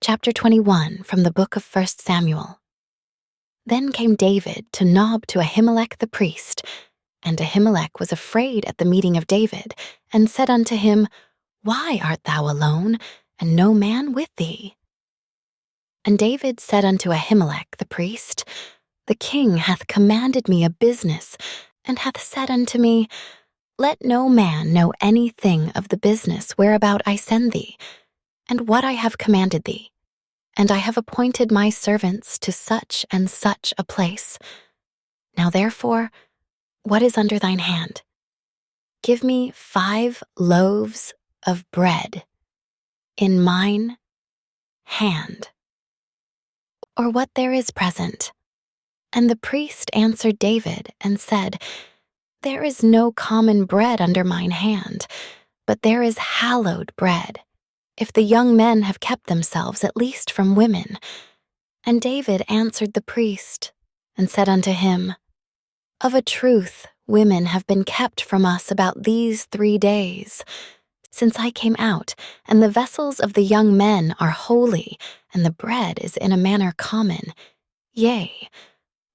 Chapter 21 from the book of 1 Samuel. Then came David to Nob to Ahimelech the priest, and Ahimelech was afraid at the meeting of David, and said unto him, Why art thou alone, and no man with thee? And David said unto Ahimelech the priest, The king hath commanded me a business, and hath said unto me, Let no man know anything of the business whereabout I send thee, and what I have commanded thee. And I have appointed my servants to such and such a place. Now therefore, what is under thine hand? Give me 5 loaves of bread in mine hand, or what there is present. And the priest answered David and said, There is no common bread under mine hand, but there is hallowed bread, if the young men have kept themselves at least from women. And David answered the priest, and said unto him, Of a truth women have been kept from us about these 3 days, since I came out, and the vessels of the young men are holy, and the bread is in a manner common, yea,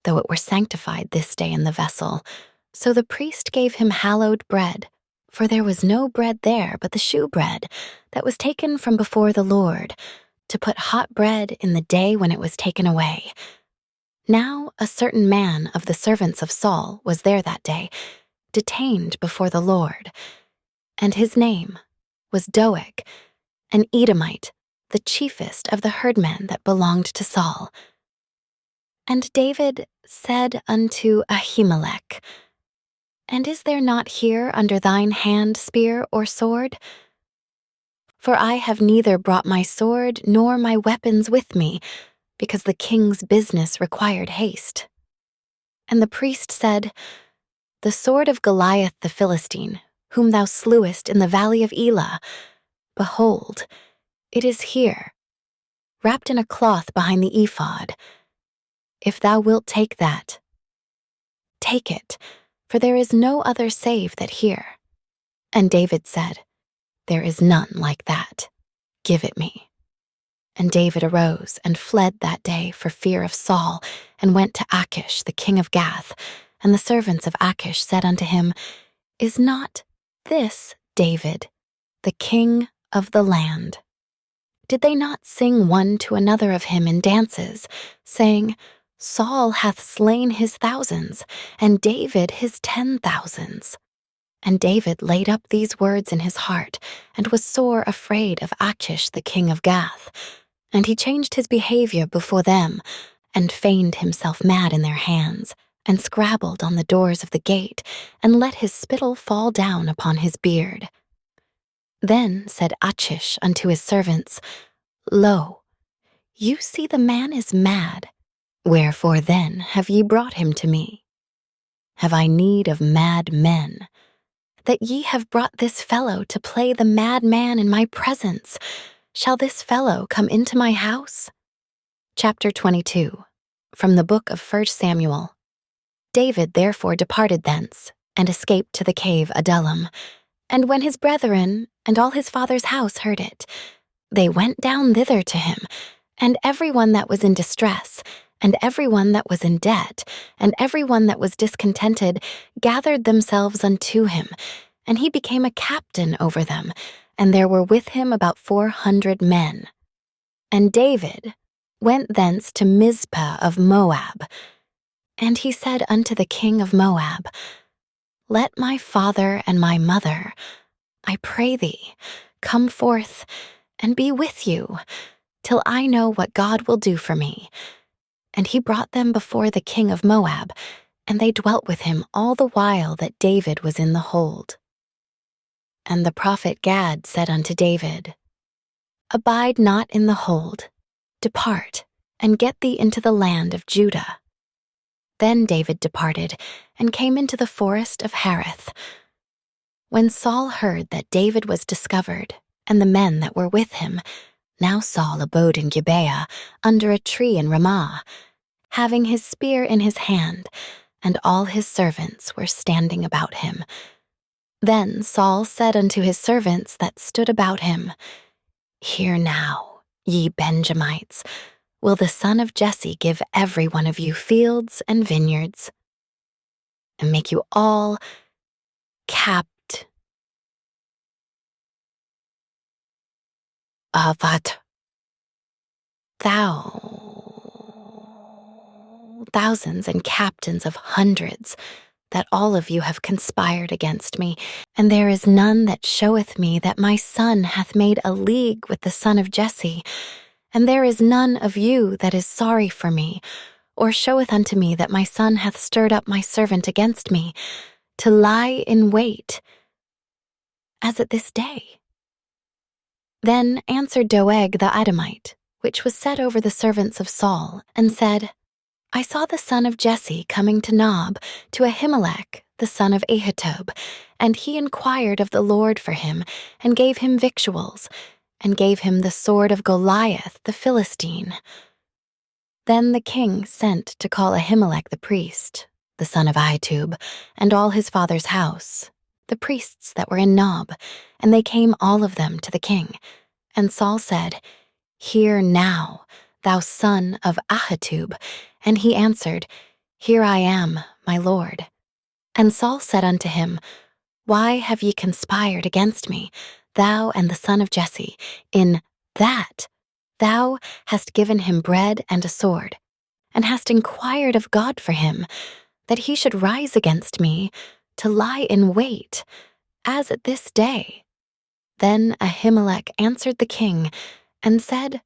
though it were sanctified this day in the vessel. So the priest gave him hallowed bread, for there was no bread there but the shewbread that was taken from before the Lord, to put hot bread in the day when it was taken away. Now a certain man of the servants of Saul was there that day, detained before the Lord, and his name was Doeg, an Edomite, the chiefest of the herdmen that belonged to Saul. And David said unto Ahimelech, And is there not here under thine hand spear or sword? For I have neither brought my sword nor my weapons with me, because the king's business required haste. And the priest said, The sword of Goliath the Philistine, whom thou slewest in the valley of Elah, behold, it is here, wrapped in a cloth behind the ephod. If thou wilt take that, take it, for there is no other save that here. And David said, There is none like that. Give it me. And David arose and fled that day for fear of Saul, and went to Achish the king of Gath. And the servants of Achish said unto him, Is not this David, the king of the land? Did they not sing one to another of him in dances, saying, Saul hath slain his thousands, and David his 10,000s? And David laid up these words in his heart, and was sore afraid of Achish the king of Gath. And he changed his behavior before them, and feigned himself mad in their hands, and scrabbled on the doors of the gate, and let his spittle fall down upon his beard. Then said Achish unto his servants, Lo, you see the man is mad. Wherefore then have ye brought him to me? Have I need of mad men, that ye have brought this fellow to play the madman in my presence? Shall this fellow come into my house? Chapter 22 from the book of 1 Samuel. David therefore departed thence, and escaped to the cave Adullam. And when his brethren and all his father's house heard it, they went down thither to him, and every one that was in distress, and every one that was in debt, and every one that was discontented, gathered themselves unto him, and he became a captain over them, and there were with him about 400 men. And David went thence to Mizpah of Moab, and he said unto the king of Moab, Let my father and my mother, I pray thee, come forth, and be with you, till I know what God will do for me. And he brought them before the king of Moab, and they dwelt with him all the while that David was in the hold. And the prophet Gad said unto David, Abide not in the hold, depart, and get thee into the land of Judah. Then David departed, and came into the forest of Hareth. When Saul heard that David was discovered, and the men that were with him, now Saul abode in Gibeah, under a tree in Ramah, having his spear in his hand, and all his servants were standing about him. Then Saul said unto his servants that stood about him, Hear now, Ye Benjamites, will the son of Jesse give every one of you fields and vineyards, and make you all capt avat thousands and captains of hundreds, that all of you have conspired against me, and there is none that showeth me that my son hath made a league with the son of Jesse, and there is none of you that is sorry for me, or showeth unto me that my son hath stirred up my servant against me, to lie in wait, as at this day. Then answered Doeg the Edomite, which was set over the servants of Saul, and said, I saw the son of Jesse coming to Nob, to Ahimelech, the son of Ahitub, and he inquired of the Lord for him, and gave him victuals, and gave him the sword of Goliath the Philistine. Then the king sent to call Ahimelech the priest, the son of Ahitub, and all his father's house, the priests that were in Nob, and they came all of them to the king. And Saul said, Hear now, thou son of Ahitub. And he answered, Here I am, my lord. And Saul said unto him, Why have ye conspired against me, thou and the son of Jesse, in that thou hast given him bread and a sword, and hast inquired of God for him, that he should rise against me, to lie in wait, as at this day? Then Ahimelech answered the king, and said,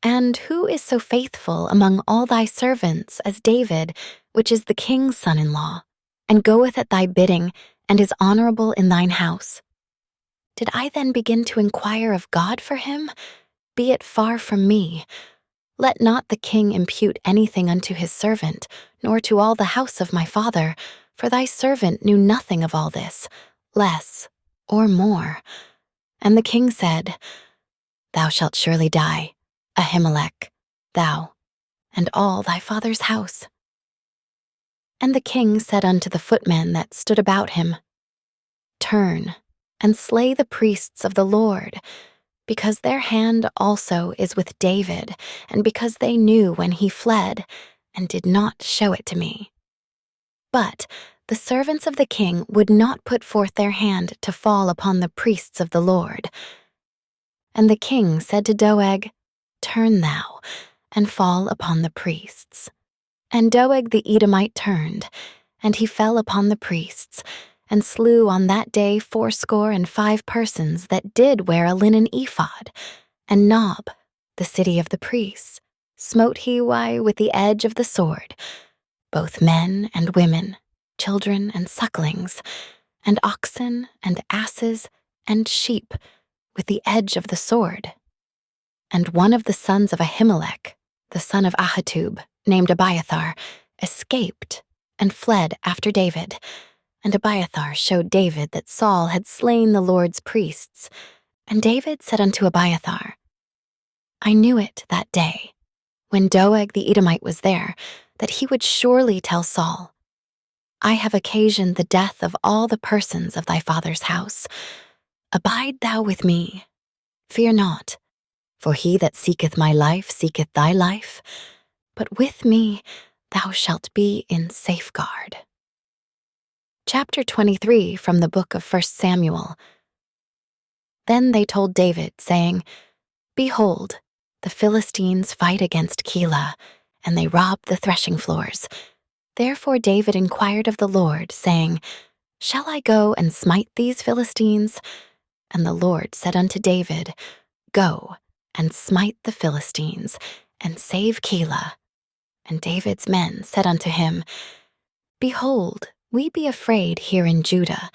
And who is so faithful among all thy servants as David, which is the king's son-in-law, and goeth at thy bidding, and is honorable in thine house? Did I then begin to inquire of God for him? Be it far from me. Let not the king impute anything unto his servant, nor to all the house of my father, for thy servant knew nothing of all this, less or more. And the king said, Thou shalt surely die, Ahimelech, thou, and all thy father's house. And the king said unto the footmen that stood about him, Turn, and slay the priests of the Lord, because their hand also is with David, and because they knew when he fled, and did not show it to me. But the servants of the king would not put forth their hand to fall upon the priests of the Lord. And the king said to Doeg, Turn thou, and fall upon the priests. And Doeg the Edomite turned, and he fell upon the priests, and slew on that day 75 persons that did wear a linen ephod. And Nob, the city of the priests, smote he with the edge of the sword, both men and women, children and sucklings, and oxen and asses and sheep, with the edge of the sword. And one of the sons of Ahimelech, the son of Ahitub, named Abiathar, escaped and fled after David. And Abiathar showed David that Saul had slain the Lord's priests. And David said unto Abiathar, I knew it that day, when Doeg the Edomite was there, that he would surely tell Saul, I have occasioned the death of all the persons of thy father's house. Abide thou with me, fear not, for he that seeketh my life seeketh thy life, but with me thou shalt be in safeguard. Chapter 23 from the book of 1 Samuel. Then they told David, saying, Behold, the Philistines fight against Keilah, and they rob the threshing floors. Therefore David inquired of the Lord, saying, Shall I go and smite these Philistines? And the Lord said unto David, Go and smite the Philistines, and save Keilah. And David's men said unto him, Behold, we be afraid here in Judah.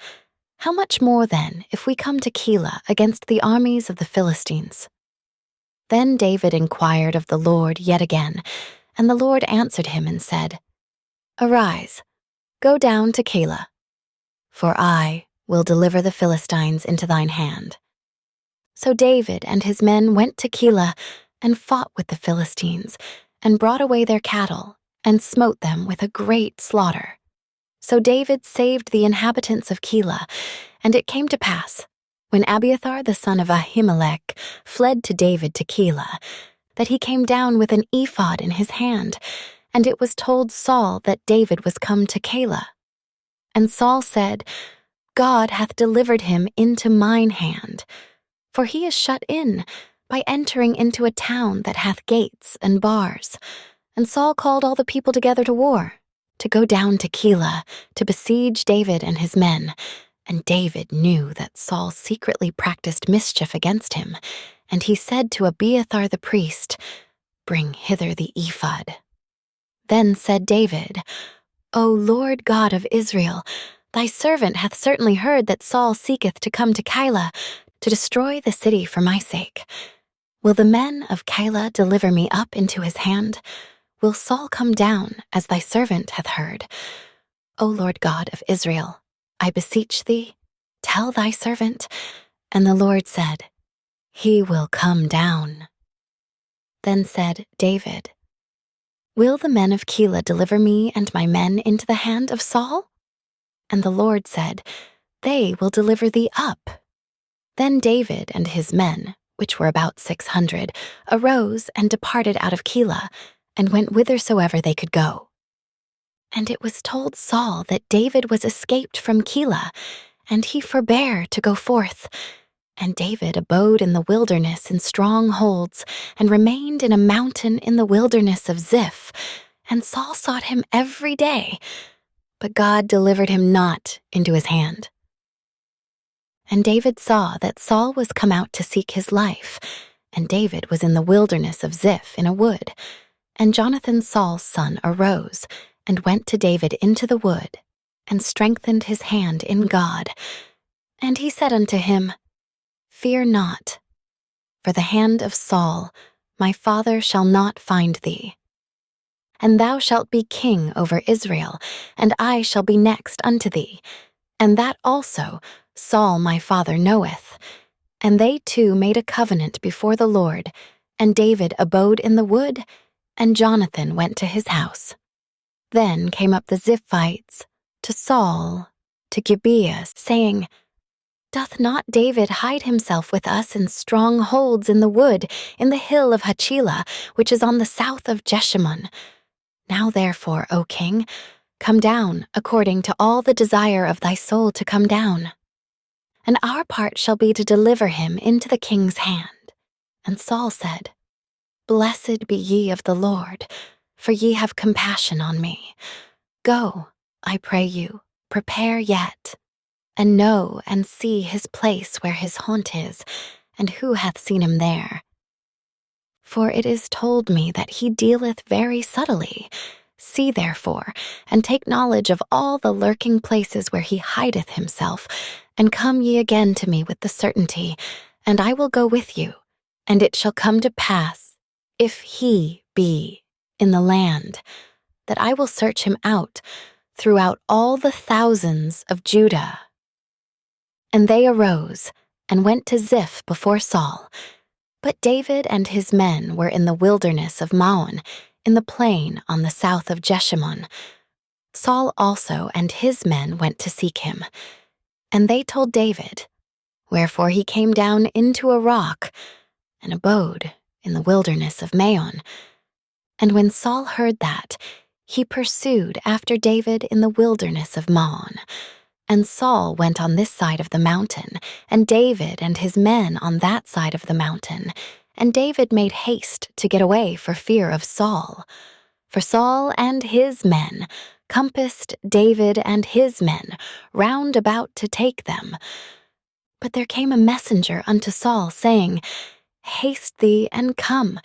How much more then, if we come to Keilah against the armies of the Philistines? Then David inquired of the Lord yet again, and the Lord answered him and said, Arise, go down to Keilah, for I will deliver the Philistines into thine hand. So David and his men went to Keilah and fought with the Philistines, and brought away their cattle, and smote them with a great slaughter. So David saved the inhabitants of Keilah, and it came to pass, when Abiathar the son of Ahimelech fled to David to Keilah, that he came down with an ephod in his hand, and it was told Saul that David was come to Keilah. And Saul said, God hath delivered him into mine hand, for he is shut in by entering into a town that hath gates and bars. And Saul called all the people together to war, to go down to Keilah, to besiege David and his men. And David knew that Saul secretly practiced mischief against him, and he said to Abiathar the priest, Bring hither the ephod. Then said David, O Lord God of Israel, thy servant hath certainly heard that Saul seeketh to come to Keilah, to destroy the city for my sake. Will the men of Keilah deliver me up into his hand? Will Saul come down, as thy servant hath heard? O Lord God of Israel, I beseech thee, tell thy servant. And the Lord said, He will come down. Then said David, Will the men of Keilah deliver me and my men into the hand of Saul? And the Lord said, They will deliver thee up. Then David and his men, which were about 600, arose and departed out of Keilah, and went whithersoever they could go. And it was told Saul that David was escaped from Keilah, and he forbare to go forth. And David abode in the wilderness in strongholds, and remained in a mountain in the wilderness of Ziph. And Saul sought him every day, but God delivered him not into his hand. And David saw that Saul was come out to seek his life, and David was in the wilderness of Ziph in a wood. And Jonathan Saul's son arose, and went to David into the wood, and strengthened his hand in God. And he said unto him, Fear not, for the hand of Saul, my father, shall not find thee. And thou shalt be king over Israel, and I shall be next unto thee. And that also Saul my father knoweth. And they two made a covenant before the Lord, and David abode in the wood, and Jonathan went to his house. Then came up the Ziphites to Saul, to Gibeah, saying, Doth not David hide himself with us in strongholds in the wood, in the hill of Hachilah, which is on the south of Jeshimon? Now therefore, O king, come down, according to all the desire of thy soul to come down. And our part shall be to deliver him into the king's hand. And Saul said, Blessed be ye of the Lord, for ye have compassion on me. Go, I pray you, prepare yet, and know and see his place where his haunt is, and who hath seen him there. For it is told me that he dealeth very subtly. See therefore, and take knowledge of all the lurking places where he hideth himself, and come ye again to me with the certainty, and I will go with you. And it shall come to pass, if he be in the land, that I will search him out throughout all the thousands of Judah. And they arose, and went to Ziph before Saul. But David and his men were in the wilderness of Maon, in the plain on the south of Jeshimon. Saul also and his men went to seek him. And they told David, wherefore he came down into a rock, and abode in the wilderness of Maon. And when Saul heard that, he pursued after David in the wilderness of Maon. And Saul went on this side of the mountain, and David and his men on that side of the mountain. And David made haste to get away for fear of Saul. For Saul and his men compassed David and his men round about to take them. But there came a messenger unto Saul, saying, Haste thee and come,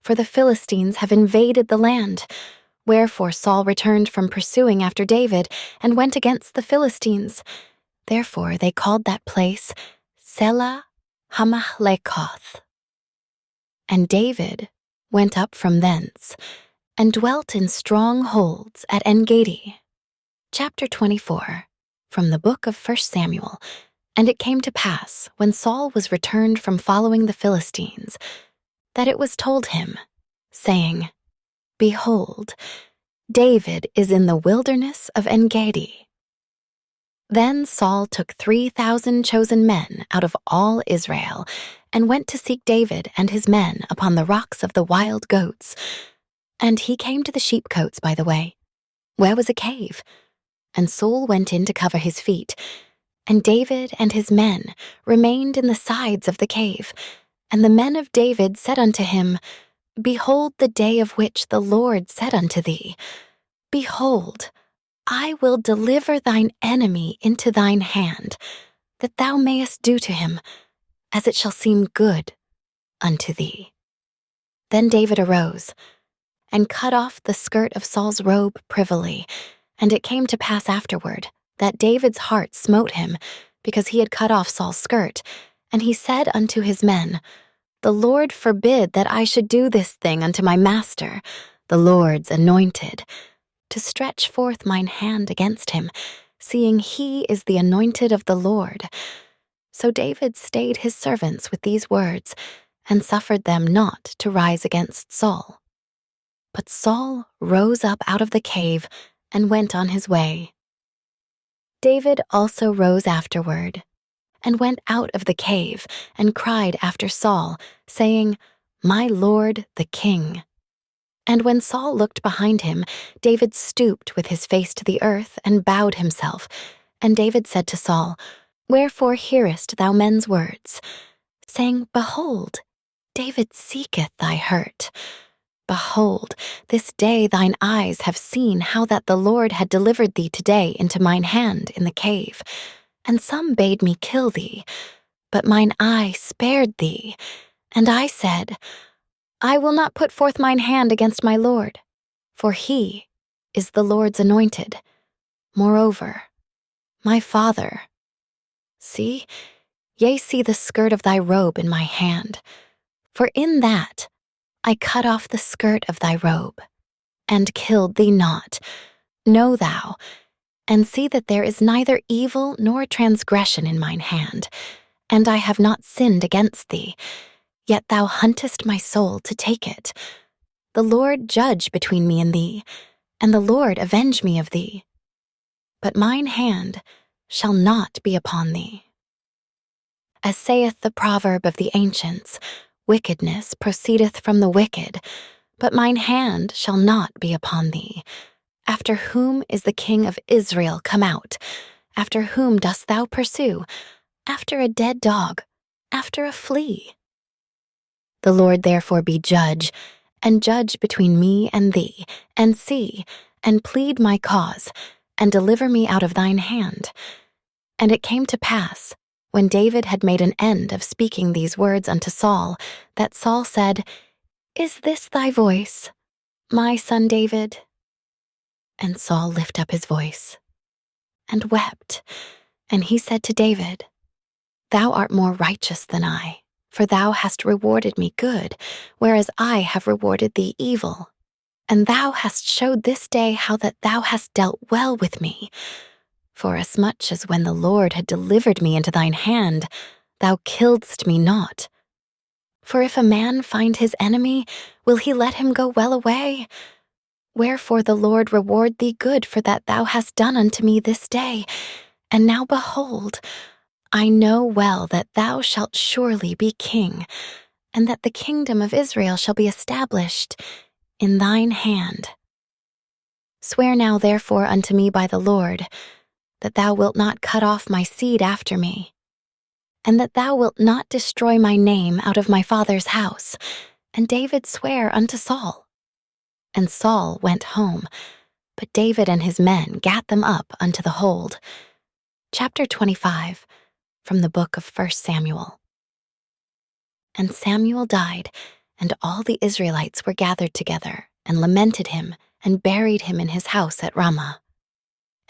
for the Philistines have invaded the land. Wherefore Saul returned from pursuing after David, and went against the Philistines. Therefore they called that place Selah Hamahlekoth. And David went up from thence, and dwelt in strongholds at En-gedi. Chapter 24, from the book of 1 Samuel. And it came to pass, when Saul was returned from following the Philistines, that it was told him, saying, Behold, David is in the wilderness of En-gedi. Then Saul took 3,000 chosen men out of all Israel and went to seek David and his men upon the rocks of the wild goats. And he came to the sheepcotes by the way, where was a cave. And Saul went in to cover his feet, and David and his men remained in the sides of the cave. And the men of David said unto him, Behold the day of which the Lord said unto thee, Behold, I will deliver thine enemy into thine hand, that thou mayest do to him as it shall seem good unto thee. Then David arose and cut off the skirt of Saul's robe privily, and it came to pass afterward that David's heart smote him, because he had cut off Saul's skirt, and he said unto his men, The Lord forbid that I should do this thing unto my master, the Lord's anointed, to stretch forth mine hand against him, seeing he is the anointed of the Lord. So David stayed his servants with these words, and suffered them not to rise against Saul. But Saul rose up out of the cave and went on his way. David also rose afterward, and went out of the cave, and cried after Saul, saying, My lord the king. And when Saul looked behind him, David stooped with his face to the earth and bowed himself. And David said to Saul, Wherefore hearest thou men's words, saying, Behold, David seeketh thy hurt. Behold, this day thine eyes have seen how that the Lord had delivered thee today into mine hand in the cave. And some bade me kill thee, but mine eye spared thee. And I said, I will not put forth mine hand against my Lord, for he is the Lord's anointed. Moreover, my father, see, yea, see the skirt of thy robe in my hand, for in that I cut off the skirt of thy robe, and killed thee not. Know thou, and see that there is neither evil nor transgression in mine hand, and I have not sinned against thee. Yet thou huntest my soul to take it. The Lord judge between me and thee, and the Lord avenge me of thee. But mine hand shall not be upon thee. As saith the proverb of the ancients, Wickedness proceedeth from the wicked, but mine hand shall not be upon thee. After whom is the King of Israel come out? After whom dost thou pursue? After a dead dog, after a flea. The Lord therefore be judge, and judge between me and thee, and see, and plead my cause, and deliver me out of thine hand. And it came to pass, when David had made an end of speaking these words unto Saul, that Saul said, Is this thy voice, my son David? And Saul lifted up his voice, and wept, and he said to David, Thou art more righteous than I, for thou hast rewarded me good, whereas I have rewarded thee evil. And thou hast showed this day how that thou hast dealt well with me. Forasmuch as when the Lord had delivered me into thine hand, thou killedst me not. For if a man find his enemy, will he let him go well away? Wherefore the Lord reward thee good for that thou hast done unto me this day. And now behold, I know well that thou shalt surely be king, and that the kingdom of Israel shall be established in thine hand. Swear now therefore unto me by the Lord, that thou wilt not cut off my seed after me, and that thou wilt not destroy my name out of my father's house. And David sware unto Saul. And Saul went home, but David and his men gat them up unto the hold. Chapter 25, from the book of 1 Samuel. And Samuel died, and all the Israelites were gathered together, and lamented him, and buried him in his house at Ramah.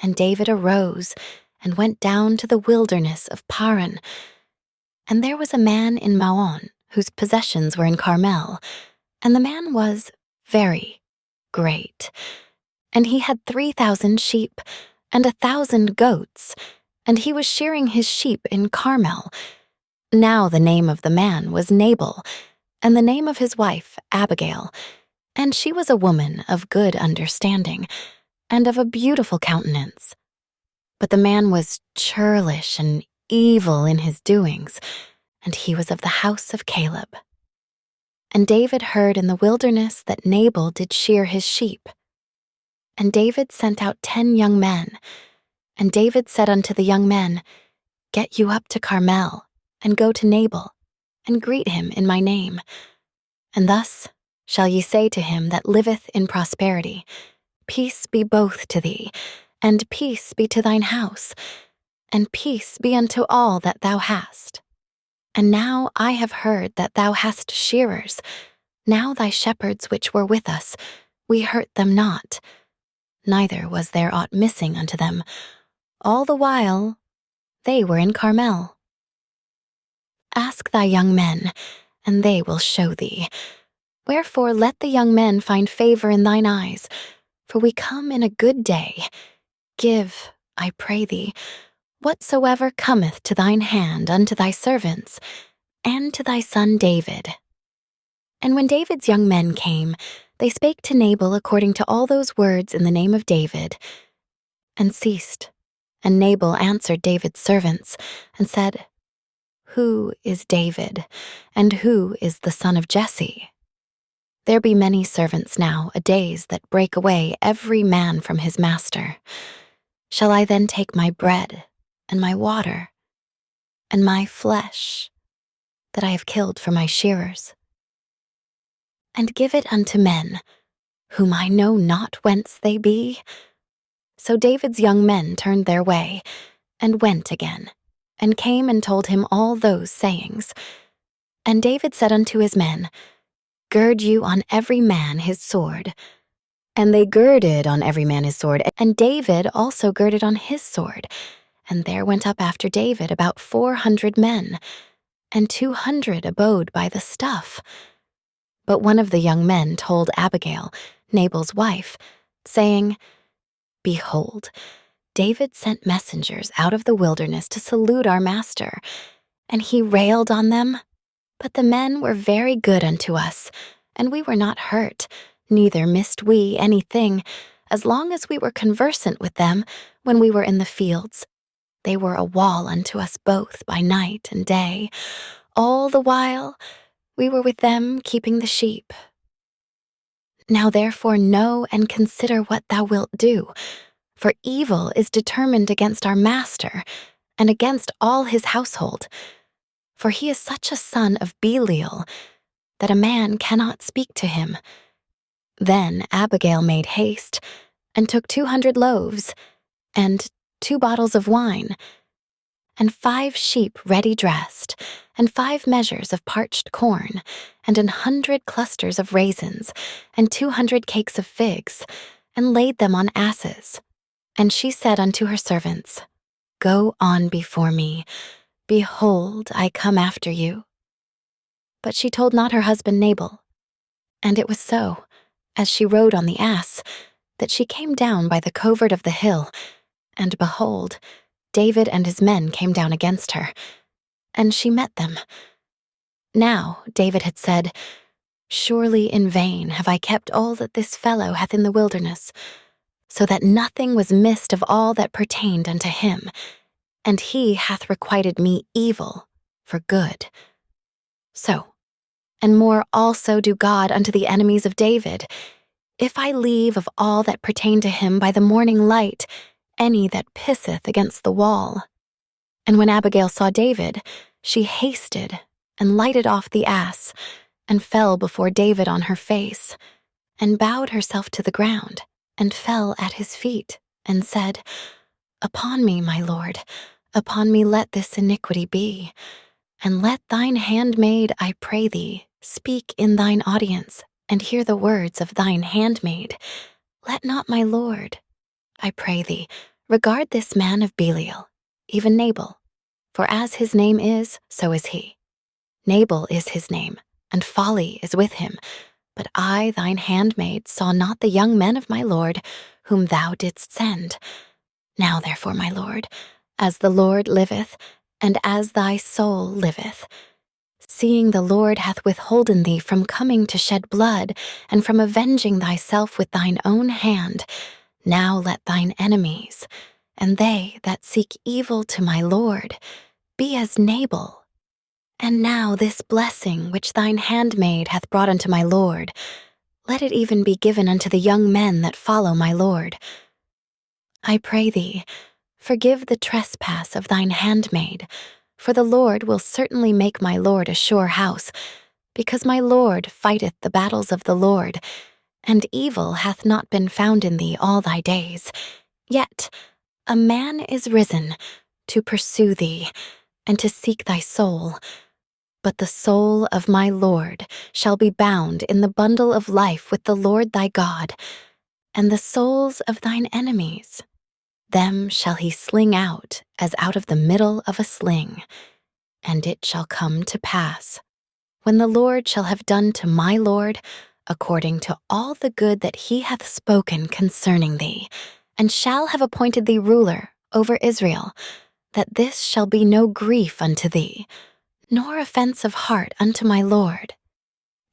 And David arose, and went down to the wilderness of Paran. And there was a man in Maon, whose possessions were in Carmel, and the man was very great. And he had 3,000 sheep, and 1,000 goats, and he was shearing his sheep in Carmel. Now the name of the man was Nabal, and the name of his wife Abigail, and she was a woman of good understanding, and of a beautiful countenance. But the man was churlish and evil in his doings, and he was of the house of Caleb. And David heard in the wilderness that Nabal did shear his sheep. And David sent out 10 young men. And David said unto the young men, Get you up to Carmel, and go to Nabal, and greet him in my name. And thus shall ye say to him that liveth in prosperity, Peace be both to thee, and peace be to thine house, and peace be unto all that thou hast. And now I have heard that thou hast shearers. Now thy shepherds which were with us, we hurt them not, neither was there aught missing unto them. All the while they were in Carmel. Ask thy young men, and they will show thee. Wherefore let the young men find favor in thine eyes, for we come in a good day. Give, I pray thee, whatsoever cometh to thine hand unto thy servants, and to thy son David. And when David's young men came, they spake to Nabal according to all those words in the name of David, and ceased. And Nabal answered David's servants, and said, Who is David, and who is the son of Jesse? There be many servants now a days that break away every man from his master. Shall I then take my bread, and my water, and my flesh, that I have killed for my shearers, and give it unto men, whom I know not whence they be? So David's young men turned their way, and went again, and came and told him all those sayings. And David said unto his men, Gird you on every man his sword. And they girded on every man his sword, and David also girded on his sword. And there went up after David about 400 men, and 200 abode by the stuff. But one of the young men told Abigail, Nabal's wife, saying, Behold, David sent messengers out of the wilderness to salute our master, and he railed on them. But the men were very good unto us, and we were not hurt, neither missed we anything, as long as we were conversant with them when we were in the fields. They were a wall unto us both by night and day. All the while we were with them keeping the sheep. Now therefore know and consider what thou wilt do, for evil is determined against our master, and against all his household. For he is such a son of Belial, that a man cannot speak to him. Then Abigail made haste, and took 200 loaves, and 2 bottles of wine, and 5 sheep ready dressed, and 5 measures of parched corn, and 100 clusters of raisins, and 200 cakes of figs, and laid them on asses. And she said unto her servants, Go on before me. Behold, I come after you. But she told not her husband Nabal. And it was so, as she rode on the ass, that she came down by the covert of the hill, and behold, David and his men came down against her, and she met them. Now David had said, Surely in vain have I kept all that this fellow hath in the wilderness, so that nothing was missed of all that pertained unto him, and he hath requited me evil for good. So, and more also do God unto the enemies of David, if I leave of all that pertain to him by the morning light any that pisseth against the wall. And when Abigail saw David, she hasted and lighted off the ass, and fell before David on her face, and bowed herself to the ground, and fell at his feet, and said, Upon me, my lord, upon me let this iniquity be, and let thine handmaid, I pray thee, speak in thine audience, and hear the words of thine handmaid. Let not my lord, I pray thee, regard this man of Belial, even Nabal, for as his name is, so is he. Nabal is his name, and folly is with him. But I, thine handmaid, saw not the young men of my lord, whom thou didst send. Now therefore, my lord, as the Lord liveth, and as thy soul liveth, seeing the Lord hath withholden thee from coming to shed blood, and from avenging thyself with thine own hand, now let thine enemies, and they that seek evil to my Lord be as Nabal. And now this blessing which thine handmaid hath brought unto my Lord, let it even be given unto the young men that follow my Lord. I pray thee, forgive the trespass of thine handmaid, for the Lord will certainly make my Lord a sure house, because my Lord fighteth the battles of the Lord, and evil hath not been found in thee all thy days. Yet a man is risen to pursue thee, and to seek thy soul. But the soul of my Lord shall be bound in the bundle of life with the Lord thy God, and the souls of thine enemies, them shall he sling out as out of the middle of a sling. And it shall come to pass, when the Lord shall have done to my Lord according to all the good that he hath spoken concerning thee, and shall have appointed thee ruler over Israel, that this shall be no grief unto thee, nor offense of heart unto my Lord,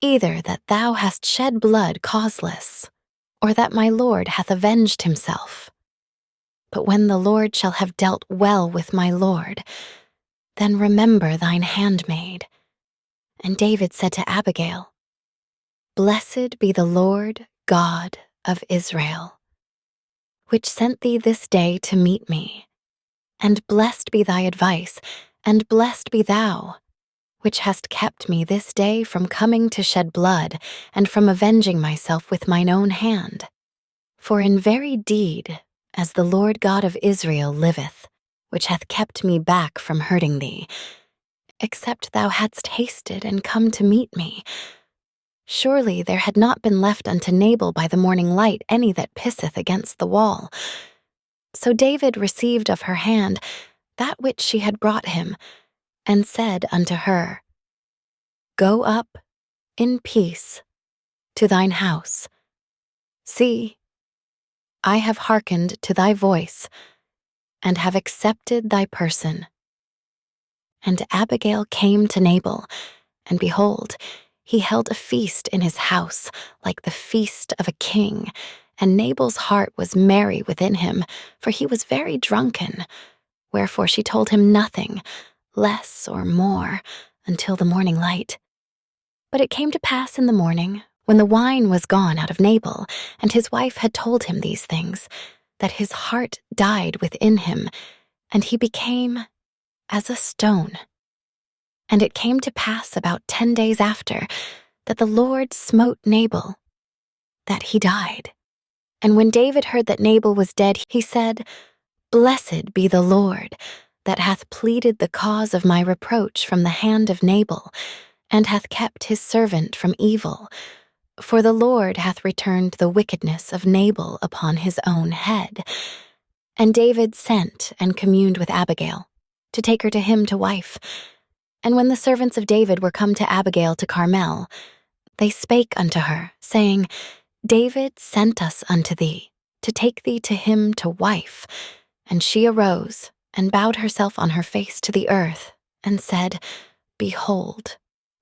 either that thou hast shed blood causeless, or that my Lord hath avenged himself. But when the Lord shall have dealt well with my Lord, then remember thine handmaid. And David said to Abigail, Blessed be the Lord God of Israel, which sent thee this day to meet me. And blessed be thy advice, and blessed be thou, which hast kept me this day from coming to shed blood, and from avenging myself with mine own hand. For in very deed, as the Lord God of Israel liveth, which hath kept me back from hurting thee, except thou hadst hasted and come to meet me, surely there had not been left unto Nabal by the morning light any that pisseth against the wall. So David received of her hand that which she had brought him, and said unto her, Go up in peace to thine house. See, I have hearkened to thy voice, and have accepted thy person. And Abigail came to Nabal, and behold, he held a feast in his house, like the feast of a king, and Nabal's heart was merry within him, for he was very drunken. Wherefore she told him nothing, less or more, until the morning light. But it came to pass in the morning, when the wine was gone out of Nabal, and his wife had told him these things, that his heart died within him, and he became as a stone. And it came to pass about 10 days after, that the Lord smote Nabal, that he died. And when David heard that Nabal was dead, he said, Blessed be the Lord, that hath pleaded the cause of my reproach from the hand of Nabal, and hath kept his servant from evil. For the Lord hath returned the wickedness of Nabal upon his own head. And David sent and communed with Abigail, to take her to him to wife. And when the servants of David were come to Abigail to Carmel, they spake unto her, saying, David sent us unto thee, to take thee to him to wife. And she arose, and bowed herself on her face to the earth, and said, Behold,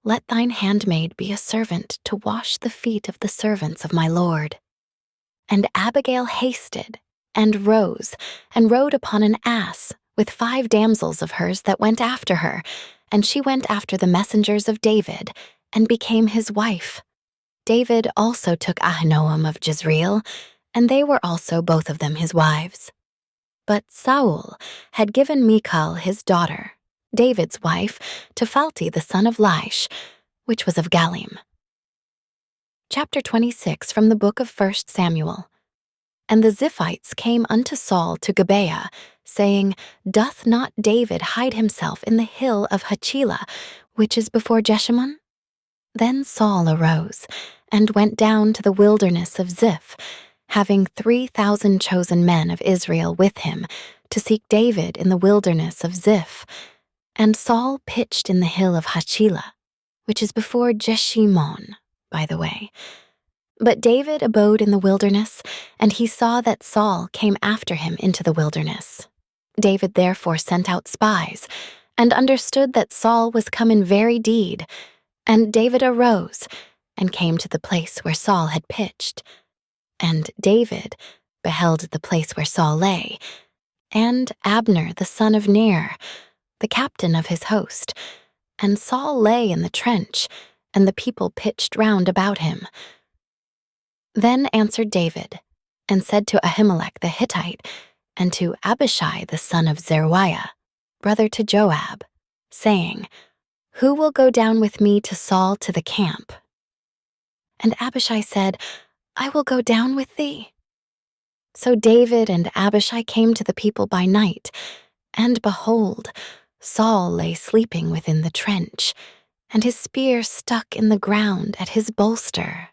let thine handmaid be a servant to wash the feet of the servants of my Lord. And Abigail hasted, and rose, and rode upon an ass, with 5 damsels of hers that went after her, and she went after the messengers of David, and became his wife. David also took Ahinoam of Jezreel, and they were also both of them his wives. But Saul had given Michal his daughter, David's wife, to Phalti the son of Laish, which was of Galim. Chapter 26 from the book of 1 Samuel. And the Ziphites came unto Saul to Gibeah, saying, Doth not David hide himself in the hill of Hachilah, which is before Jeshimon? Then Saul arose, and went down to the wilderness of Ziph, having 3,000 chosen men of Israel with him, to seek David in the wilderness of Ziph. And Saul pitched in the hill of Hachilah, which is before Jeshimon, by the way. But David abode in the wilderness, and he saw that Saul came after him into the wilderness. David therefore sent out spies, and understood that Saul was come in very deed. And David arose, and came to the place where Saul had pitched. And David beheld the place where Saul lay, and Abner the son of Ner, the captain of his host. And Saul lay in the trench, and the people pitched round about him. Then answered David, and said to Ahimelech the Hittite, and to Abishai the son of Zeruiah, brother to Joab, saying, Who will go down with me to Saul to the camp? And Abishai said, I will go down with thee. So David and Abishai came to the people by night, and behold, Saul lay sleeping within the trench, and his spear stuck in the ground at his bolster.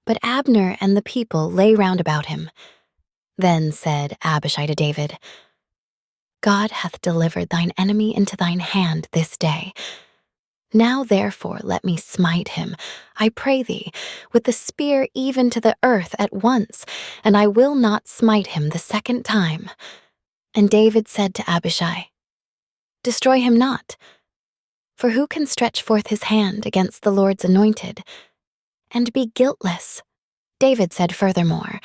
But Abner and the people lay round about him. Then said Abishai to David, God hath delivered thine enemy into thine hand this day. Now therefore let me smite him, I pray thee, with the spear even to the earth at once, and I will not smite him the second time. And David said to Abishai, Destroy him not, for who can stretch forth his hand against the Lord's anointed, and be guiltless? David said furthermore,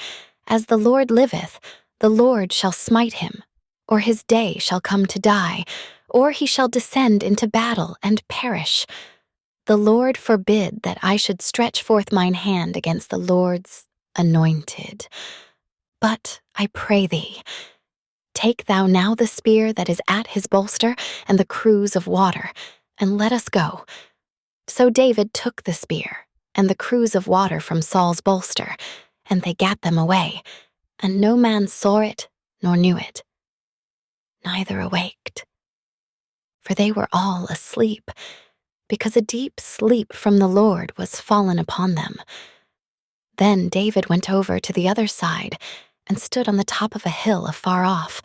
As the Lord liveth, the Lord shall smite him, or his day shall come to die, or he shall descend into battle and perish. The Lord forbid that I should stretch forth mine hand against the Lord's anointed. But I pray thee, take thou now the spear that is at his bolster and the cruse of water, and let us go. So David took the spear and the cruse of water from Saul's bolster, and they gat them away, and no man saw it nor knew it, neither awaked. For they were all asleep, because a deep sleep from the Lord was fallen upon them. Then David went over to the other side, and stood on the top of a hill afar off,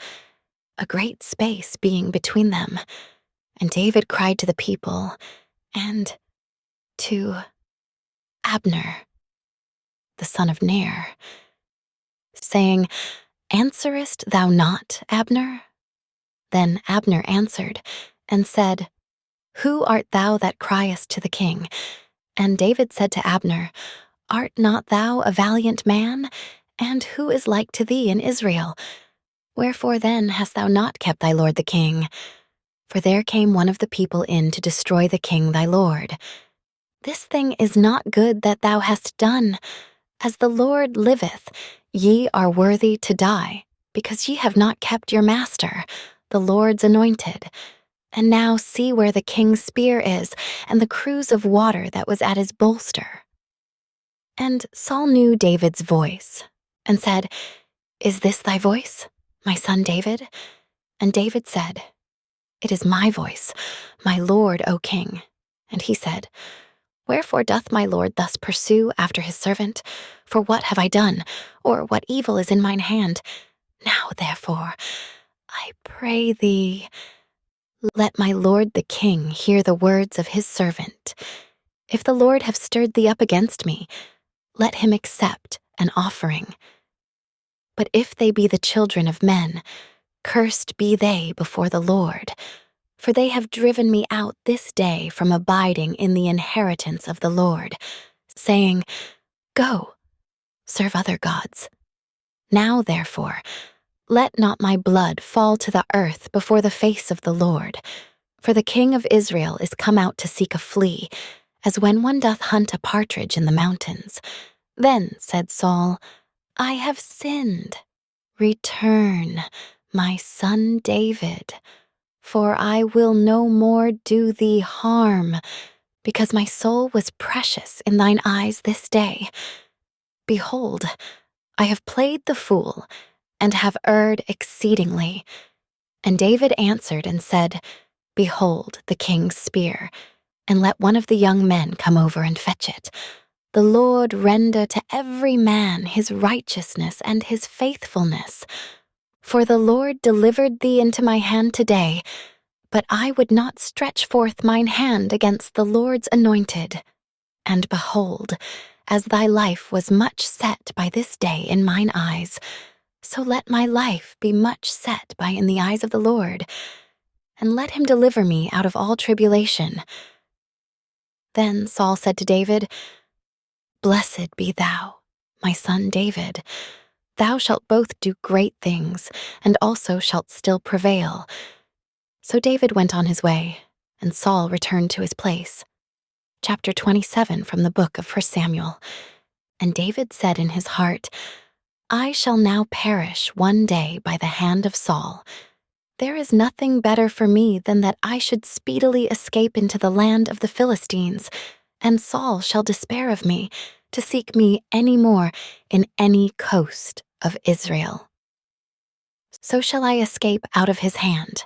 a great space being between them. And David cried to the people, and to Abner, the son of Ner, saying, Answerest thou not, Abner? Then Abner answered, and said, Who art thou that criest to the king? And David said to Abner, Art not thou a valiant man? And who is like to thee in Israel? Wherefore then hast thou not kept thy lord the king? For there came one of the people in to destroy the king thy lord. This thing is not good that thou hast done. As the Lord liveth, ye are worthy to die, because ye have not kept your master, the Lord's anointed. And now see where the king's spear is, and the cruse of water that was at his bolster. And Saul knew David's voice, and said, Is this thy voice, my son David? And David said, It is my voice, my lord, O king. And he said, Wherefore doth my lord thus pursue after his servant? For what have I done, or what evil is in mine hand? Now therefore, I pray thee, let my lord the king hear the words of his servant. If the Lord have stirred thee up against me, let him accept an offering. But if they be the children of men, cursed be they before the Lord. For they have driven me out this day from abiding in the inheritance of the Lord, saying, Go, serve other gods. Now therefore, let not my blood fall to the earth before the face of the Lord. For the king of Israel is come out to seek a flea, as when one doth hunt a partridge in the mountains. Then said Saul, I have sinned. Return, my son David, for I will no more do thee harm, because my soul was precious in thine eyes this day. Behold, I have played the fool, and have erred exceedingly. And David answered and said, Behold the king's spear, and let one of the young men come over and fetch it. The Lord render to every man his righteousness and his faithfulness. For the Lord delivered thee into my hand today, but I would not stretch forth mine hand against the Lord's anointed. And behold, as thy life was much set by this day in mine eyes, so let my life be much set by in the eyes of the Lord, and let him deliver me out of all tribulation. Then Saul said to David, Blessed be thou, my son David, Thou shalt both do great things, and also shalt still prevail." So David went on his way, and Saul returned to his place. Chapter 27 from the book of 1 Samuel. And David said in his heart, "I shall now perish one day by the hand of Saul. There is nothing better for me than that I should speedily escape into the land of the Philistines, and Saul shall despair of me, to seek me any more in any coast of Israel. So shall I escape out of his hand."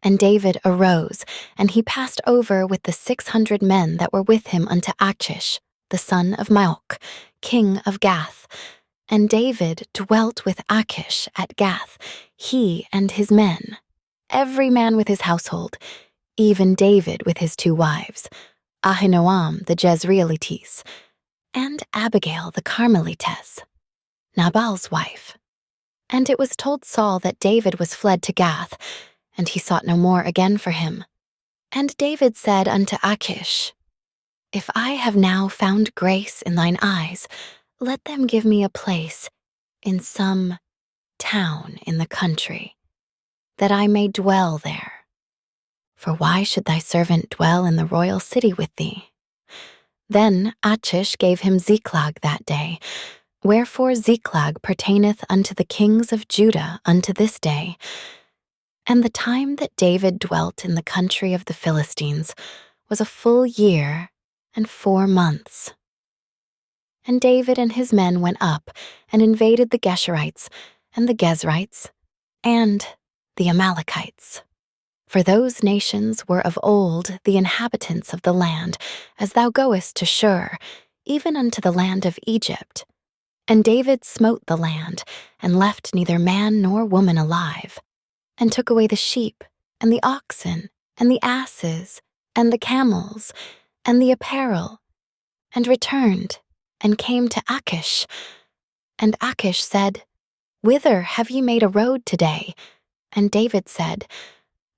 And David arose, and he passed over with the 600 men that were with him unto Achish, the son of Maoch, king of Gath. And David dwelt with Achish at Gath, he and his men, every man with his household, even David with his 2 wives, Ahinoam the Jezreelitess, and Abigail the Carmelitess, Nabal's wife. And it was told Saul that David was fled to Gath, and he sought no more again for him. And David said unto Achish, "If I have now found grace in thine eyes, let them give me a place in some town in the country, that I may dwell there. For why should thy servant dwell in the royal city with thee?" Then Achish gave him Ziklag that day, wherefore Ziklag pertaineth unto the kings of Judah unto this day. And the time that David dwelt in the country of the Philistines was a full year and 4 months. And David and his men went up and invaded the Geshurites and the Gezrites and the Amalekites. For those nations were of old the inhabitants of the land, as thou goest to Shur, even unto the land of Egypt. And David smote the land, and left neither man nor woman alive, and took away the sheep, and the oxen, and the asses, and the camels, and the apparel, and returned, and came to Achish. And Achish said, "Whither have ye made a road today?" And David said,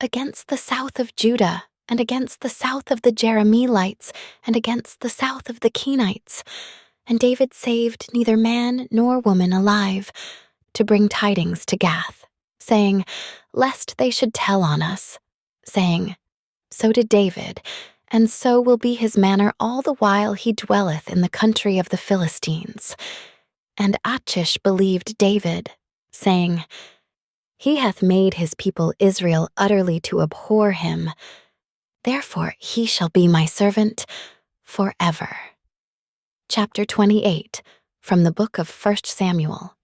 "Against the south of Judah, and against the south of the Jerahmeelites, and against the south of the Kenites." And David saved neither man nor woman alive, to bring tidings to Gath, saying, lest they should tell on us, saying, "So did David, and so will be his manner all the while he dwelleth in the country of the Philistines." And Achish believed David, saying, "He hath made his people Israel utterly to abhor him. Therefore he shall be my servant forever." Chapter 28 from the book of 1 Samuel.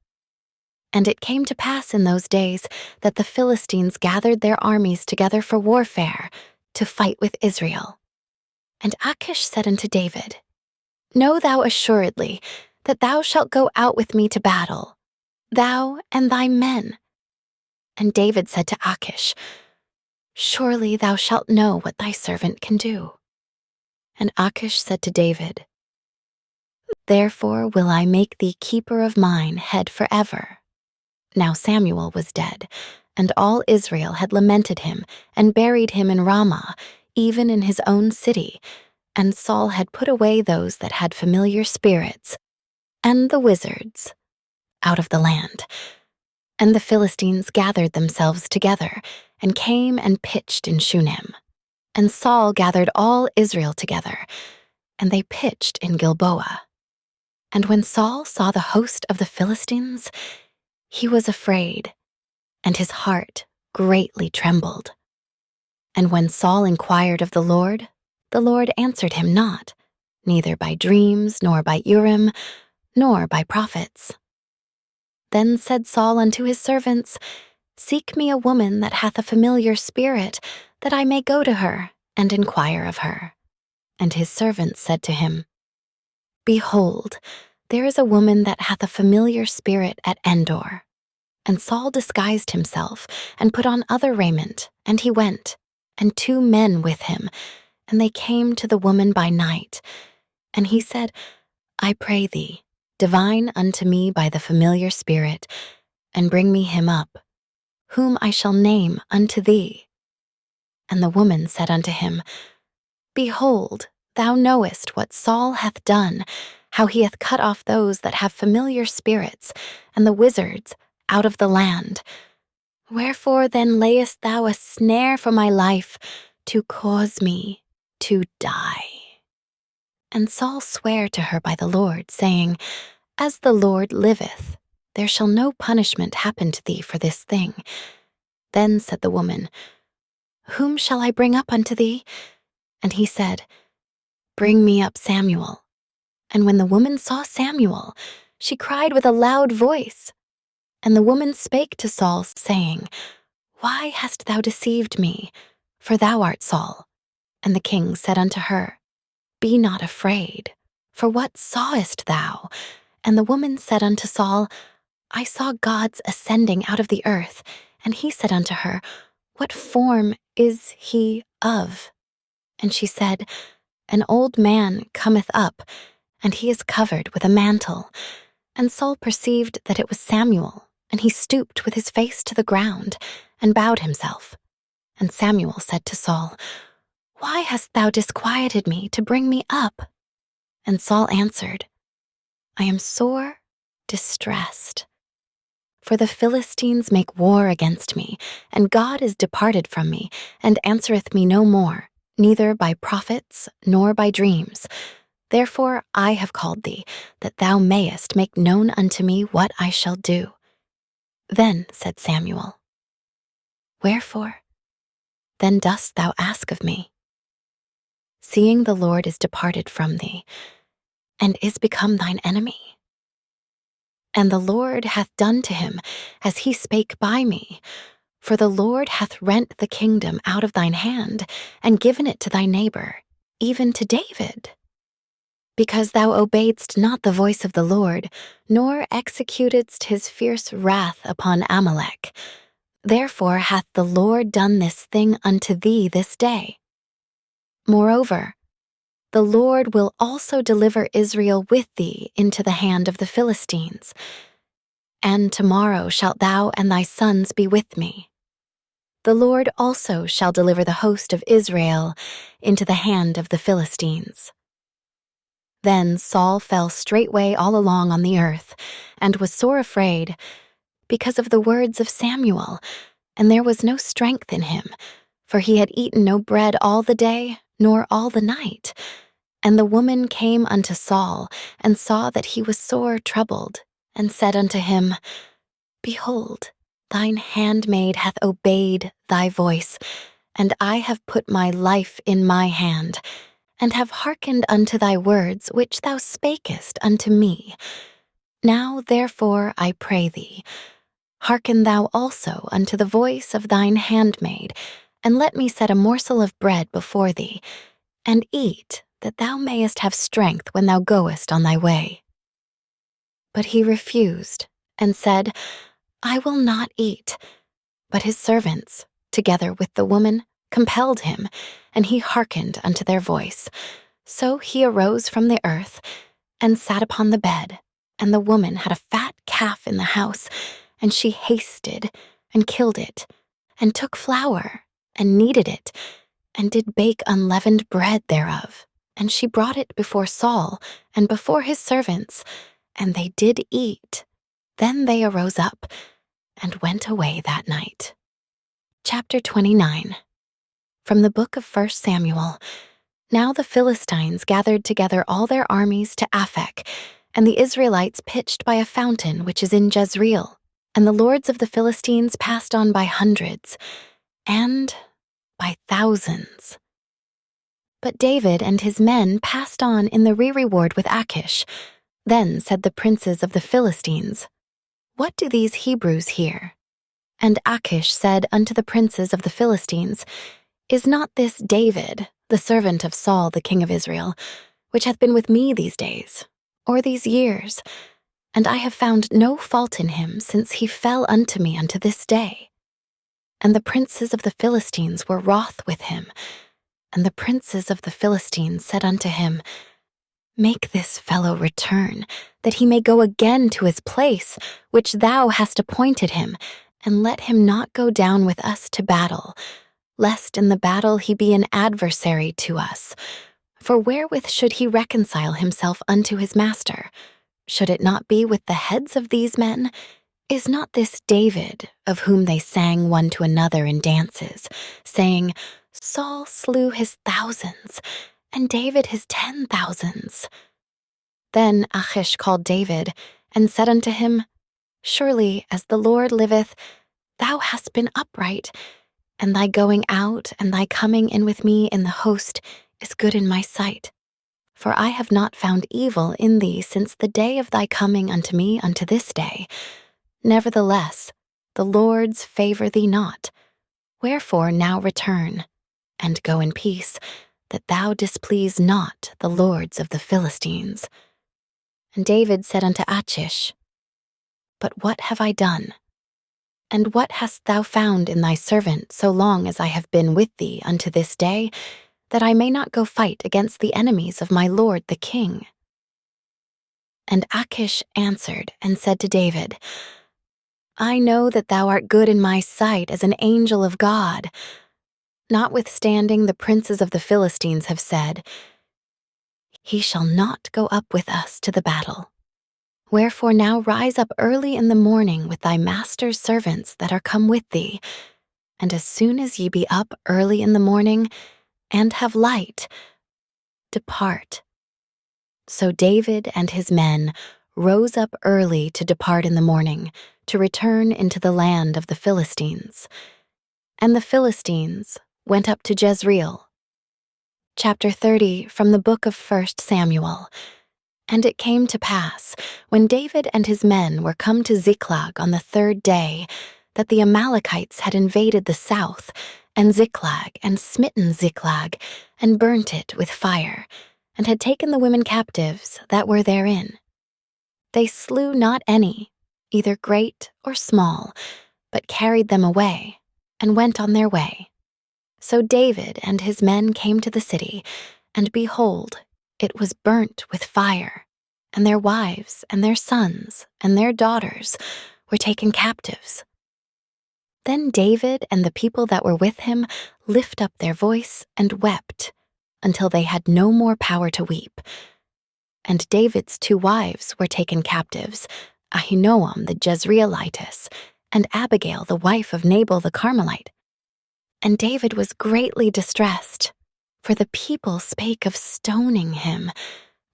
And it came to pass in those days that the Philistines gathered their armies together for warfare, to fight with Israel. And Achish said unto David, "Know thou assuredly that thou shalt go out with me to battle, thou and thy men." And David said to Achish, "Surely thou shalt know what thy servant can do." And Achish said to David, "Therefore will I make thee keeper of mine head forever." Now Samuel was dead, and all Israel had lamented him, and buried him in Ramah, even in his own city. And Saul had put away those that had familiar spirits, and the wizards, out of the land. And the Philistines gathered themselves together, and came and pitched in Shunem. And Saul gathered all Israel together, and they pitched in Gilboa. And when Saul saw the host of the Philistines, he was afraid, and his heart greatly trembled. And when Saul inquired of the Lord answered him not, neither by dreams, nor by Urim, nor by prophets. Then said Saul unto his servants, "Seek me a woman that hath a familiar spirit, that I may go to her, and inquire of her." And his servants said to him, "Behold, there is a woman that hath a familiar spirit at Endor." And Saul disguised himself, and put on other raiment, and he went, and 2 men with him, and they came to the woman by night. And he said, "I pray thee, divine unto me by the familiar spirit, and bring me him up, whom I shall name unto thee." And the woman said unto him, "Behold, thou knowest what Saul hath done, how he hath cut off those that have familiar spirits, and the wizards out of the land. Wherefore then layest thou a snare for my life, to cause me to die? And Saul sware to her by the Lord, saying, As the Lord liveth, there shall no punishment happen to thee for this thing. Then said the woman, Whom shall I bring up unto thee? And he said, Bring me up Samuel. And when the woman saw Samuel, she cried with a loud voice. And the woman spake to Saul, saying, Why hast thou deceived me? For thou art Saul. And the king said unto her, Be not afraid, for what sawest thou? And the woman said unto Saul, I saw gods ascending out of the earth. And he said unto her, What form is he of? And she said, An old man cometh up, and he is covered with a mantle. And Saul perceived that it was Samuel, and he stooped with his face to the ground, and bowed himself. And Samuel said to Saul, Why hast thou disquieted me to bring me up? And Saul answered, I am sore distressed. For the Philistines make war against me, and God is departed from me, and answereth me no more, neither by prophets nor by dreams. Therefore I have called thee, that thou mayest make known unto me what I shall do. Then said Samuel, Wherefore? Then dost thou ask of me? Seeing the Lord is departed from thee, and is become thine enemy. And the Lord hath done to him as he spake by me. For the Lord hath rent the kingdom out of thine hand, and given it to thy neighbor, even to David. Because thou obeyedst not the voice of the Lord, nor executedst his fierce wrath upon Amalek. Therefore hath the Lord done this thing unto thee this day. Moreover, the Lord will also deliver Israel with thee into the hand of the Philistines. And tomorrow shalt thou and thy sons be with me. The Lord also shall deliver the host of Israel into the hand of the Philistines. Then Saul fell straightway all along on the earth, and was sore afraid, because of the words of Samuel, and there was no strength in him, for he had eaten no bread all the day, nor all the night. And the woman came unto Saul, and saw that he was sore troubled, and said unto him, Behold, thine handmaid hath obeyed thy voice, and I have put my life in my hand, and have hearkened unto thy words which thou spakest unto me. Now therefore I pray thee, hearken thou also unto the voice of thine handmaid, and let me set a morsel of bread before thee, and eat, that thou mayest have strength when thou goest on thy way. But he refused, and said, I will not eat. But his servants, together with the woman, compelled him, and he hearkened unto their voice. So he arose from the earth, and sat upon the bed, and the woman had a fat calf in the house, and she hasted, and killed it, and took flour, and kneaded it, and did bake unleavened bread thereof. And she brought it before Saul, and before his servants, and they did eat. Then they arose up, and went away that night. Chapter 29. From the book of 1 Samuel. Now the Philistines gathered together all their armies to Aphek, and the Israelites pitched by a fountain which is in Jezreel, and the lords of the Philistines passed on by hundreds, and by thousands. But David and his men passed on in the rearward with Achish. Then said the princes of the Philistines, What do these Hebrews here? And Achish said unto the princes of the Philistines, Is not this David, the servant of Saul the king of Israel, which hath been with me these days, or these years? And I have found no fault in him since he fell unto me unto this day. And the princes of the Philistines were wroth with him. And the princes of the Philistines said unto him, Make this fellow return, that he may go again to his place, which thou hast appointed him, and let him not go down with us to battle, lest in the battle he be an adversary to us. For wherewith should he reconcile himself unto his master? Should it not be with the heads of these men? Is not this David, of whom they sang one to another in dances, saying, Saul slew his thousands, and David his 10,000s? Then Achish called David, and said unto him, Surely, as the Lord liveth, thou hast been upright, and thy going out and thy coming in with me in the host is good in my sight. For I have not found evil in thee since the day of thy coming unto me unto this day. Nevertheless, the Lord's favor thee not. Wherefore now return, and go in peace, that thou displease not the lords of the Philistines. And David said unto Achish, But what have I done? And what hast thou found in thy servant so long as I have been with thee unto this day, that I may not go fight against the enemies of my lord the king? And Achish answered and said to David, I know that thou art good in my sight as an angel of God. Notwithstanding, the princes of the Philistines have said, He shall not go up with us to the battle. Wherefore now rise up early in the morning with thy master's servants that are come with thee, and as soon as ye be up early in the morning, and have light, depart. So David and his men rose up early to depart in the morning, to return into the land of the Philistines. And the Philistines went up to Jezreel. Chapter 30 from the book of 1 Samuel. And it came to pass, when David and his men were come to Ziklag on the 3rd day, that the Amalekites had invaded the south, and Ziklag, and smitten Ziklag, and burnt it with fire, and had taken the women captives that were therein. They slew not any, either great or small, but carried them away, and went on their way. So David and his men came to the city, and behold, it was burnt with fire, and their wives and their sons and their daughters were taken captives. Then David and the people that were with him lift up their voice and wept, until they had no more power to weep. And David's 2 wives were taken captives, Ahinoam the Jezreelitess, and Abigail the wife of Nabal the Carmelite. And David was greatly distressed, for the people spake of stoning him,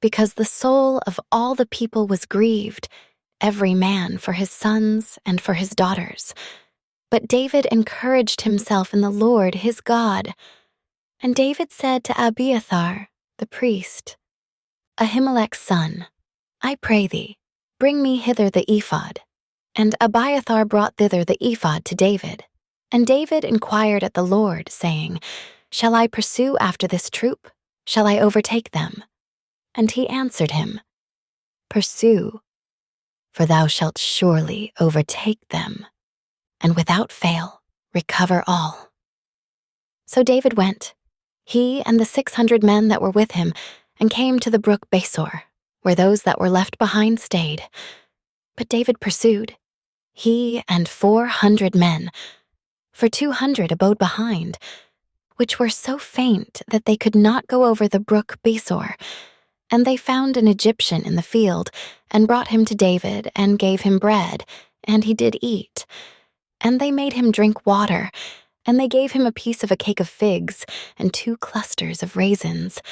because the soul of all the people was grieved, every man for his sons and for his daughters. But David encouraged himself in the Lord his God. And David said to Abiathar, the priest, Ahimelech's son, I pray thee, bring me hither the ephod. And Abiathar brought thither the ephod to David. And David inquired at the Lord, saying, Shall I pursue after this troop? Shall I overtake them? And he answered him, Pursue, for thou shalt surely overtake them, and without fail recover all. So David went, he and the 600 men that were with him, and came to the brook Besor, where those that were left behind stayed. But David pursued, he and 400 men, for 200 abode behind, which were so faint that they could not go over the brook Besor. And they found an Egyptian in the field, and brought him to David, and gave him bread, and he did eat. And they made him drink water, and they gave him a piece of a cake of figs, and 2 clusters of raisins.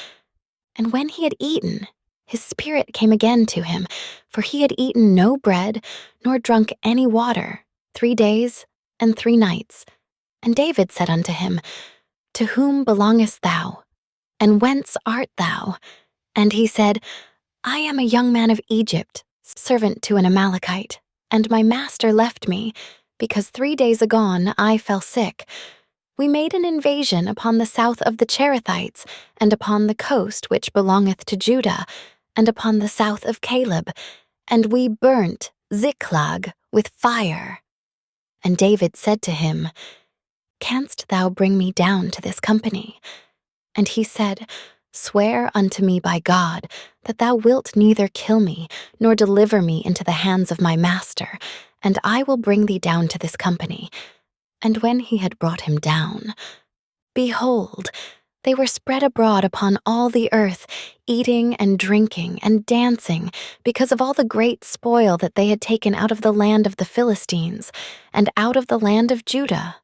And when he had eaten, his spirit came again to him, for he had eaten no bread, nor drunk any water, 3 days and 3 nights. And David said unto him, To whom belongest thou? And whence art thou? And he said, I am a young man of Egypt, servant to an Amalekite, and my master left me, because 3 days agone I fell sick. We made an invasion upon the south of the Cherethites, and upon the coast which belongeth to Judah, and upon the south of Caleb, and we burnt Ziklag with fire. And David said to him, Canst thou bring me down to this company? And he said, Swear unto me by God, that thou wilt neither kill me, nor deliver me into the hands of my master, and I will bring thee down to this company. And when he had brought him down, behold, They were spread abroad upon all the earth, eating and drinking and dancing because of all the great spoil that they had taken out of the land of the Philistines and out of the land of Judah.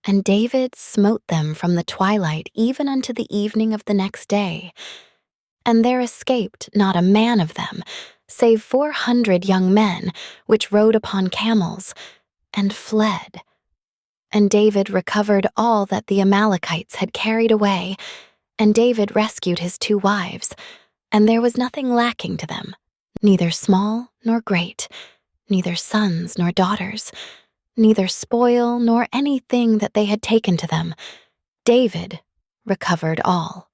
And David smote them from the twilight even unto the evening of the next day. And there escaped not a man of them, save 400 young men, which rode upon camels, and fled. And David recovered all that the Amalekites had carried away, and David rescued his 2 wives, and there was nothing lacking to them, neither small nor great, neither sons nor daughters, neither spoil nor anything that they had taken to them. David recovered all.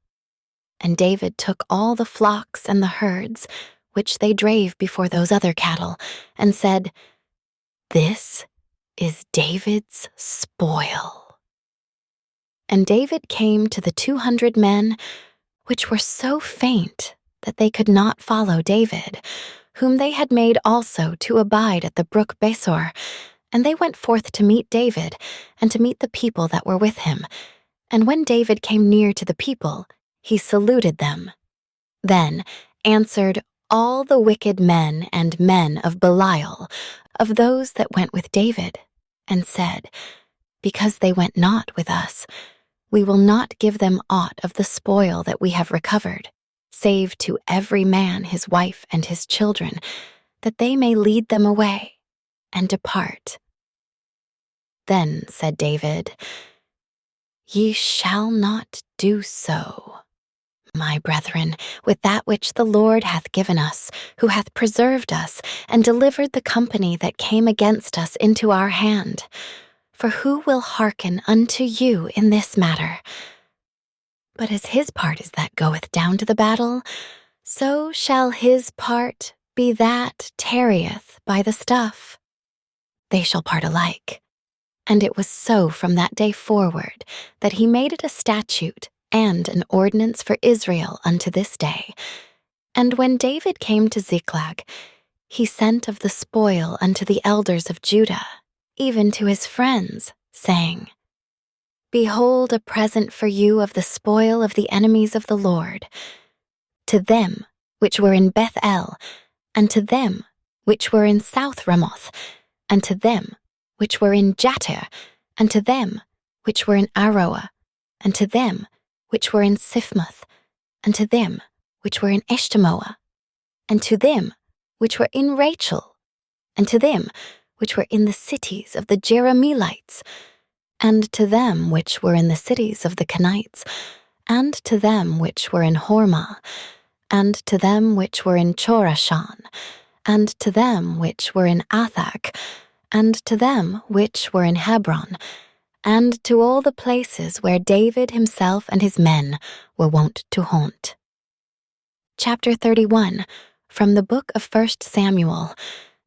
And David took all the flocks and the herds, which they drave before those other cattle, and said, "This is David's spoil." And David came to the 200 men, which were so faint that they could not follow David, whom they had made also to abide at the brook Besor. And they went forth to meet David, and to meet the people that were with him. And when David came near to the people, he saluted them. Then answered all the wicked men and men of Belial, of those that went with David, and said, "Because they went not with us, we will not give them aught of the spoil that we have recovered, save to every man his wife and his children, that they may lead them away and depart." Then said David, "Ye shall not do so, my brethren, with that which the Lord hath given us, who hath preserved us, and delivered the company that came against us into our hand. For who will hearken unto you in this matter? But as his part is that goeth down to the battle, so shall his part be that tarrieth by the stuff. They shall part alike." And it was so from that day forward, that he made it a statute and an ordinance for Israel unto this day. And when David came to Ziklag, he sent of the spoil unto the elders of Judah, even to his friends, saying, "Behold a present for you of the spoil of the enemies of the Lord. To them which were in Bethel, and to them which were in South Ramoth, and to them which were in Jattir, and to them which were in Aroah, and to them which were in Siphmoth, and to them which were in Eshtemoa, and to them which were in Rachel, and to them which were in the cities of the Jerahmeelites, and to them which were in the cities of the Kenites, and to them which were in Hormah, and to them which were in Chorashan, and to them which were in Athak, and to them which were in Hebron, and to all the places where David himself and his men were wont to haunt. Chapter 31, from the book of 1 Samuel.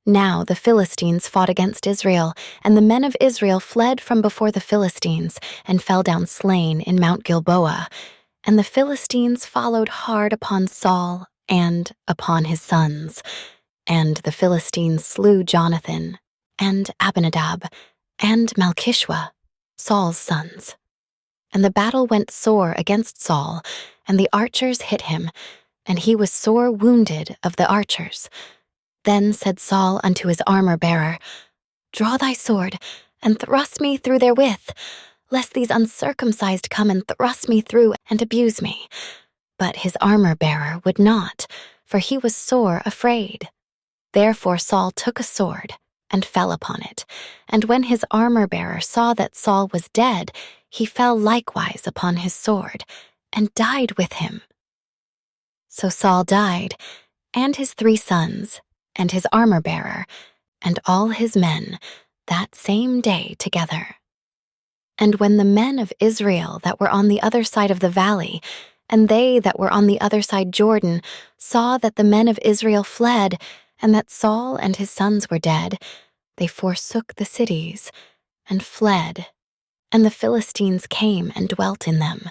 Now the Philistines fought against Israel, and the men of Israel fled from before the Philistines, and fell down slain in Mount Gilboa. And the Philistines followed hard upon Saul and upon his sons. And the Philistines slew Jonathan, and Abinadab, and Malchishua, Saul's sons. And the battle went sore against Saul, and the archers hit him, and he was sore wounded of the archers. Then said Saul unto his armor-bearer, "Draw thy sword, and thrust me through therewith, lest these uncircumcised come and thrust me through and abuse me." But his armor-bearer would not, for he was sore afraid. Therefore Saul took a sword, and fell upon it. And when his armor-bearer saw that Saul was dead, he fell likewise upon his sword, and died with him. So Saul died, and his 3 sons, and his armor-bearer, and all his men, that same day together. And when the men of Israel that were on the other side of the valley, and they that were on the other side Jordan, saw that the men of Israel fled, and that Saul and his sons were dead, they forsook the cities, and fled. And the Philistines came and dwelt in them.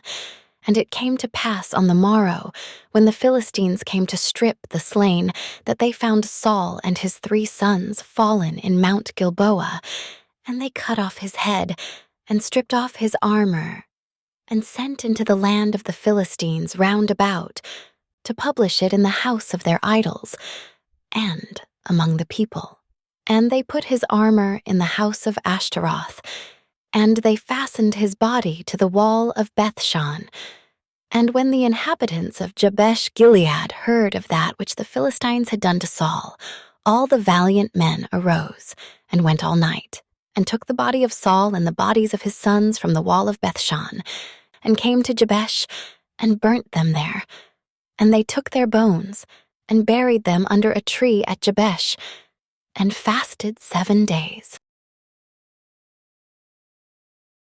And it came to pass on the morrow, when the Philistines came to strip the slain, that they found Saul and his 3 sons fallen in Mount Gilboa, and they cut off his head, and stripped off his armor, and sent into the land of the Philistines round about, to publish it in the house of their idols, and among the people. And they put his armor in the house of Ashtaroth, and they fastened his body to the wall of Bethshan. And when the inhabitants of Jabesh Gilead heard of that which the Philistines had done to Saul, all the valiant men arose, and went all night, and took the body of Saul and the bodies of his sons from the wall of Bethshan, and came to Jabesh, and burnt them there. And they took their bones, and buried them under a tree at Jabesh, and fasted 7 days.